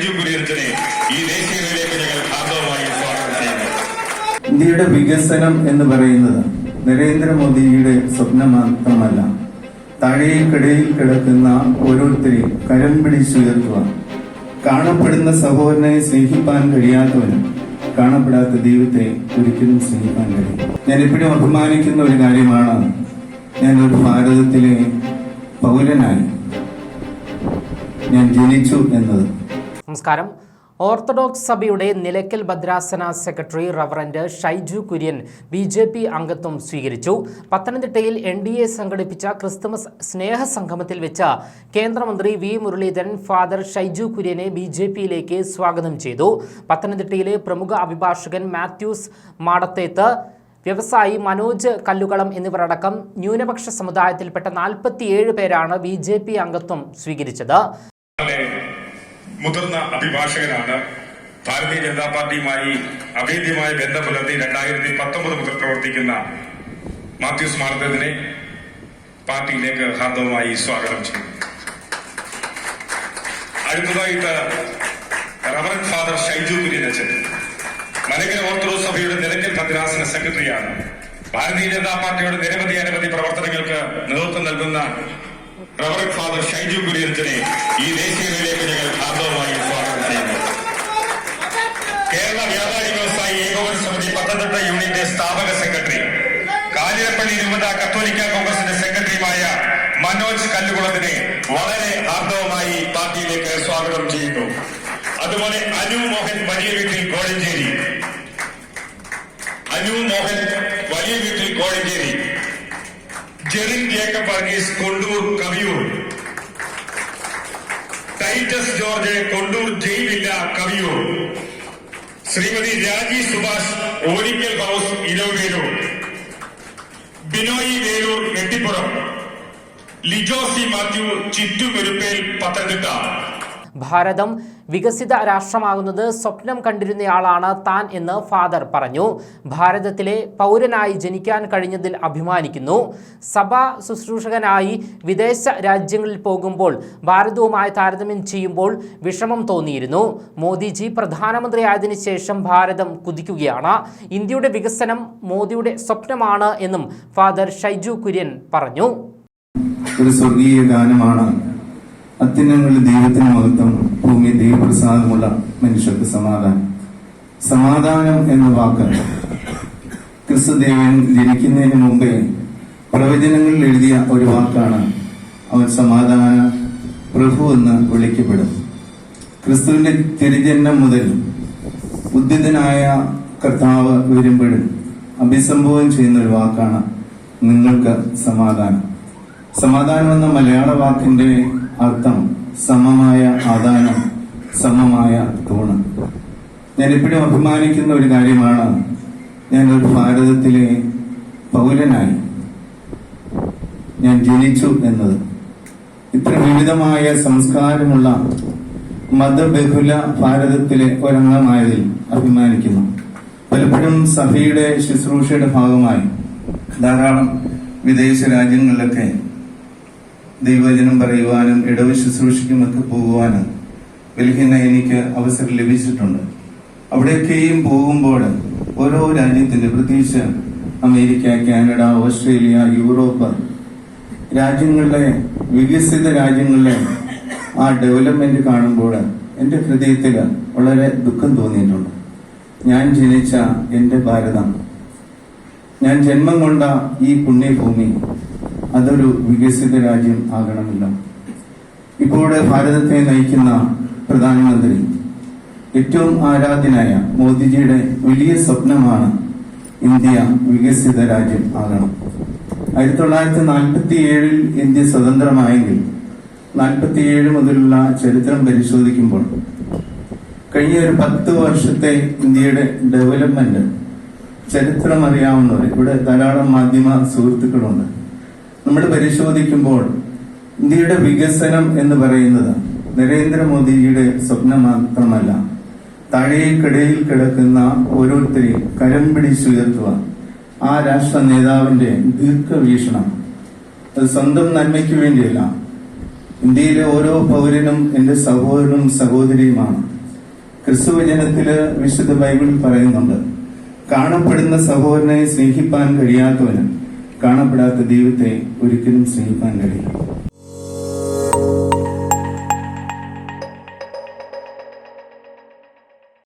ഷൈജു കുര്യച്ചനെ ഈ ദേശീയതയിലേക്ക് ഞങ്ങൾ ആദ്യമായി സ്വാഗതം ചെയ്യുന്നു. ഇന്ത്യയുടെ വികസനം എന്ന് പറയുന്നത് നരേന്ദ്രമോദിയുടെ സ്വപ്നം മാത്രമല്ല, താഴേക്കടയിൽ കിടക്കുന്ന ഓരോരുത്തരെയും കരം പിടിച്ചുയർത്തുക. കാണപ്പെടുന്ന സഹോദരനെ സ്നേഹിപ്പാൻ കഴിയാത്തവനും കാണപ്പെടാത്ത ദൈവത്തെ ഒരിക്കലും സ്നേഹിക്കാൻ കഴിയും. ഞാൻ എപ്പോഴും അഭിമാനിക്കുന്ന ഒരു കാര്യമാണ്, ഞാനൊരു ഭാരതത്തിലെ പൗരനായി ഞാൻ ജനിച്ചു എന്നത്. നമസ്കാരം. ഓർത്തഡോക്സ് സഭയുടെ നിലയ്ക്കൽ ഭദ്രാസന secretary reverend Shaiju Kurian BJP അംഗത്വം സ്വീകരിച്ചു. പത്തനംതിട്ടയിൽ NDA സംഘടിപ്പിച്ച ക്രിസ്തുമസ് സ്നേഹസംഗമത്തിൽ വെച്ച് കേന്ദ്രമന്ത്രി V മുരളീധരൻ ഫാദർ ഷൈജു കുര്യനെ BJPയിലേക്ക് സ്വാഗതം ചെയ്തു. പത്തനംതിട്ടയിലെ പ്രമുഖ അഭിഭാഷകൻ മാത്യൂസ് മാടത്തേത്ത്, വ്യവസായി മനോജ് കല്ലുകളം എന്നിവരടക്കം ന്യൂനപക്ഷ സമുദായത്തിൽപ്പെട്ട 47 പേരാണ് BJP അംഗത്വം സ്വീകരിച്ചത്. മുതിർന്ന അഭിഭാഷകനാണ്. ഭാരതീയ ജനതാ പാർട്ടിയുമായി അഭേദ്യമായ ബന്ധം പുലർത്തി 2019 മുതൽ പ്രവർത്തിക്കുന്ന മാത്യൂസ് മാടത്തേത്തിനെ പാർട്ടിയിലേക്ക് ഹാർദവമായി സ്വാഗതം ചെയ്തു. അടുത്തതായിട്ട് റവറന്റ് ഫാദർ ഷൈജു കുര്യനച്ചൻ മലങ്കര ഓർത്തഡോക്സ് സഭയുടെ നിലയ്ക്കൽ ഭദ്രാസന സെക്രട്ടറിയാണ്. ഭാരതീയ ജനതാ പാർട്ടിയുടെ നിരവധി പ്രവർത്തനങ്ങൾക്ക് നേതൃത്വം നൽകുന്ന റവറന്റ് ഫാദർ ഷൈജു കുര്യച്ചനെ ഈ ദേശീയതയിലേക്ക് ഞങ്ങൾ ആദ്യമായി സ്വാഗതം ചെയ്യുന്നു. കേരള വ്യാപാരി വ്യവസായി ഏകോപന സമിതി പത്തനംതിട്ട യൂണിയന്റെ സ്ഥാപക സെക്രട്ടറി, കാഞ്ഞിരപ്പള്ളി രൂപത കത്തോലിക്ക കോൺഗ്രസിന്റെ സെക്രട്ടറിയുമായ മനോജ് കല്ലുകുളത്തിനെ വളരെ ആർദ്രവമായി പാർട്ടിയിലേക്ക് സ്വാഗതം ചെയ്യുന്നു. അതുപോലെ അനു മോഹൻ വലിയ വീട്ടിൽ കോഴഞ്ചേരി, ജെറിൻ ജേക്കബ് വർഗീസ് കൊണ്ടൂർ കവിയൂർ, ടൈറ്റസ് ജോർജ് കൊണ്ടൂർ ജയിലില്ല കവിയൂർ, ശ്രീമതി രാജി സുഭാഷ് ഓരിക്കൽ ഹൗസ് ഇലവേലൂർ, ബിനോയി വേലൂർ വെട്ടിപ്പുറം, ലിജോസി മാത്യു ചിറ്റുമെരുപ്പേൽ പത്തനംതിട്ട. ഭാരതം വികസിത രാഷ്ട്രമാകുന്നത് സ്വപ്നം കണ്ടിരുന്നയാളാണ് താൻ എന്ന് ഫാദർ പറഞ്ഞു. ഭാരതത്തിലെ പൗരനായി ജനിക്കാൻ കഴിഞ്ഞതിൽ അഭിമാനിക്കുന്നു. സഭാ ശുശ്രൂഷകനായി വിദേശ രാജ്യങ്ങളിൽ പോകുമ്പോൾ ഭാരതവുമായി താരതമ്യം ചെയ്യുമ്പോൾ വിഷമം തോന്നിയിരുന്നു. മോദിജി പ്രധാനമന്ത്രിയായതിനു ശേഷം ഭാരതം കുതിക്കുകയാണ്. ഇന്ത്യയുടെ വികസനം മോദിയുടെ സ്വപ്നമാണ് എന്നും ഫാദർ ഷൈജു കുര്യൻ പറഞ്ഞു. ഒരു സ്വർഗീയ ഗാനമാണ്. അത്യുന്നതങ്ങളിൽ ദൈവത്തിന് മഹത്വം, ഭൂമി ദൈവപ്രസാദമുള്ള മനുഷ്യർക്ക് സമാധാനം. സമാധാനം എന്ന വാക്ക് ക്രിസ്തുദേവൻ ജനിക്കുന്നതിന് മുമ്പേ പ്രവചനങ്ങളിൽ എഴുതിയ ഒരു വാക്കാണ്. അവൻ സമാധാന പ്രഭു എന്ന് വിളിക്കപ്പെടും. ക്രിസ്തുവിന്റെ തിരുജന്മം മുതൽ ഉദ്ധിതനായ കർത്താവ് വരുമ്പോഴും അഭിസംബോധന ചെയ്യുന്ന ഒരു വാക്കാണ് നിങ്ങൾക്ക് സമാധാനം. സമാധാനം എന്ന മലയാള വാക്കിന്റെ അർത്ഥം സമമായ ആദാനം, സമമായ തൂണ്. ഞാൻ എപ്പോഴും അഭിമാനിക്കുന്ന ഒരു കാര്യമാണ്, ഞാനൊരു ഭാരതത്തിലെ പൗരനായി ഞാൻ ജനിച്ചു എന്നത്. ഇത്ര വിവിധമായ സംസ്കാരമുള്ള മതബഹുല ഭാരതത്തിലെ ഒരംഗമായതിൽ അഭിമാനിക്കുന്നു. പലപ്പോഴും സഭയുടെ ശുശ്രൂഷയുടെ ഭാഗമായി ധാരാളം വിദേശ രാജ്യങ്ങളിലൊക്കെ ദൈവവചനം പറയുവാനും ഇടവ ശുശ്രൂഷയ്ക്കുമൊക്കെ പോകുവാനും വെൽഹിന എനിക്ക് അവസരം ലഭിച്ചിട്ടുണ്ട്. അവിടെയൊക്കെയും പോകുമ്പോൾ ഓരോ രാജ്യത്തിന്റെ, പ്രത്യേകിച്ച് അമേരിക്ക, കാനഡ, ഓസ്ട്രേലിയ, യൂറോപ്പ് രാജ്യങ്ങളിലെ വികസിത രാജ്യങ്ങളിലെ ആ ഡെവലപ്മെന്റ് കാണുമ്പോൾ എന്റെ ഹൃദയത്തിൽ വളരെ ദുഃഖം തോന്നിയിട്ടുണ്ട്. ഞാൻ ജനിച്ച എന്റെ ഭാരതം, ഞാൻ ജന്മം കൊണ്ട ഈ പുണ്യഭൂമി അതൊരു വികസിത രാജ്യം ആകണമല്ലോ. ഇപ്പോൾ ഭാരതത്തെ നയിക്കുന്ന പ്രധാനമന്ത്രി, ഏറ്റവും ആരാധ്യനായ മോദിജിയുടെ വലിയ സ്വപ്നമാണ് ഇന്ത്യ വികസിത രാജ്യം ആകണം. 1947 ഇന്ത്യ സ്വതന്ത്രമായെങ്കിൽ 47 മുതലുള്ള ചരിത്രം പരിശോധിക്കുമ്പോൾ കഴിഞ്ഞ ഒരു 10 വർഷത്തെ ഇന്ത്യയുടെ ഡെവലപ്മെന്റ് ചരിത്രം അറിയാവുന്നവർ ഇവിടെ ധാരാളം മാധ്യമ സുഹൃത്തുക്കളുണ്ട്. നമ്മൾ പരിശോധിക്കുമ്പോൾ ഇന്ത്യയുടെ വികസനം എന്ന് പറയുന്നത് നരേന്ദ്രമോദിജിയുടെ സ്വപ്നം മാത്രമല്ല, താഴേക്കടയിൽ കിടക്കുന്ന ഓരോരുത്തരെയും കരം പിടിച്ചുയർത്തുക. ആ രാഷ്ട്ര നേതാവിന്റെ ദീർഘവീക്ഷണം അത് സ്വന്തം നന്മയ്ക്ക് വേണ്ടിയല്ല, ഇന്ത്യയിലെ ഓരോ പൗരനും എന്റെ സഹോദരനും സഹോദരിയുമാണ്. ക്രിസ്തുവചനത്തില് വിശുദ്ധ ബൈബിളിൽ പറയുന്നുണ്ട്, കാണപ്പെടുന്ന സഹോദരനെ സ്നേഹിപ്പാൻ കഴിയാത്തവന് കാണപ്പെടാത്ത ദൈവത്തെ ഒരിക്കലും സ്നേഹിക്കാൻ കഴിയും.